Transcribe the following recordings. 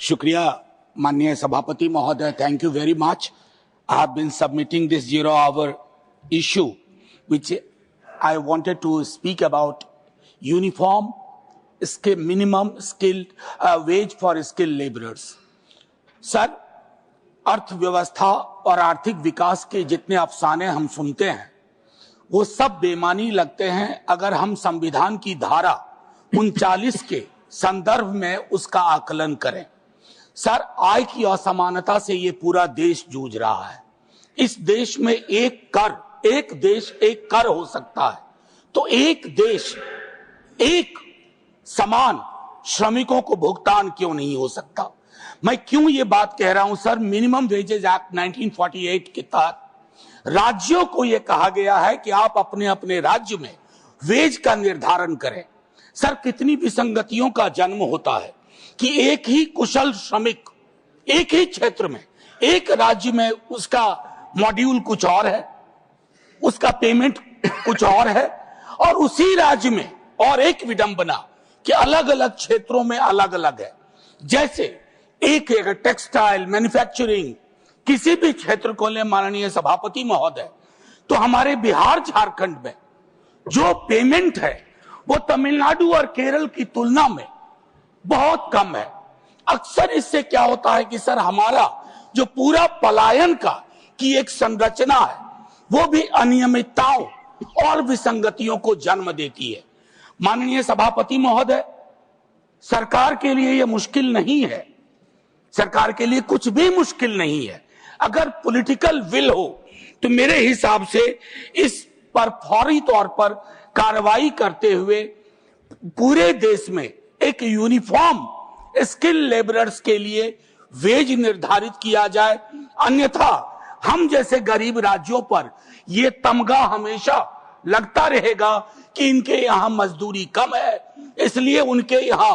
शुक्रिया माननीय सभापति महोदय. Thank you very much. I have been submitting this 0-hour issue, which I wanted to speak about uniform minimum skilled wage for skilled laborers. Sir, अर्थव्यवस्था और आर्थिक विकास के जितने अफसाने हम सुनते हैं वो सब बेमानी लगते हैं अगर हम संविधान की धारा 39 के संदर्भ में उसका आकलन करें. सर, आय की असमानता से ये पूरा देश जूझ रहा है. इस देश में एक देश एक कर हो सकता है, तो एक देश एक समान श्रमिकों को भुगतान क्यों नहीं हो सकता? मैं क्यों ये बात कह रहा हूं सर? मिनिमम वेजेस एक्ट 1948 के तहत राज्यों को यह कहा गया है कि आप अपने अपने राज्य में वेज का निर्धारण करें. सर, कितनी विसंगतियों का जन्म होता है कि एक ही कुशल श्रमिक एक ही क्षेत्र में एक राज्य में उसका मॉड्यूल कुछ और है, उसका पेमेंट कुछ और है, और उसी राज्य में और एक विडंबना कि अलग अलग क्षेत्रों में अलग अलग है. जैसे एक टेक्सटाइल मैन्युफैक्चरिंग किसी भी क्षेत्र को ले माननीय सभापति महोदय, तो हमारे बिहार झारखंड में जो पेमेंट है वो तमिलनाडु और केरल की तुलना में बहुत कम है. अक्सर इससे क्या होता है कि सर हमारा जो पूरा पलायन का की एक संरचना है वो भी अनियमितताओं और विसंगतियों को जन्म देती है. माननीय सभापति महोदय, सरकार के लिए यह मुश्किल नहीं है, सरकार के लिए कुछ भी मुश्किल नहीं है. अगर पॉलिटिकल विल हो तो मेरे हिसाब से इस पर फौरी तौर पर कार्रवाई करते हुए पूरे देश में एक यूनिफॉर्म स्किल लेबरर्स के लिए वेज निर्धारित किया जाए. अन्यथा हम जैसे गरीब राज्यों पर यह तमगा हमेशा लगता रहेगा कि इनके यहाँ मजदूरी कम है, इसलिए उनके यहाँ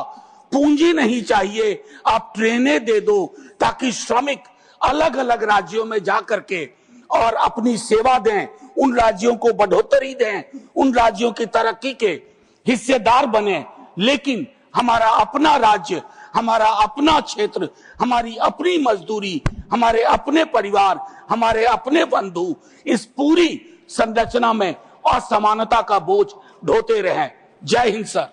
पूंजी नहीं चाहिए, आप ट्रेनें दे दो ताकि श्रमिक अलग अलग राज्यों में जाकर के और अपनी सेवा दें, उन राज्यों को बढ़ोतरी दें, उन राज्यों की तरक्की के हिस्सेदार बने. लेकिन हमारा अपना राज्य, हमारा अपना क्षेत्र, हमारी अपनी मजदूरी, हमारे अपने परिवार, हमारे अपने बंधु इस पूरी संरचना में असमानता का बोझ ढोते रहें. जय हिंद सर.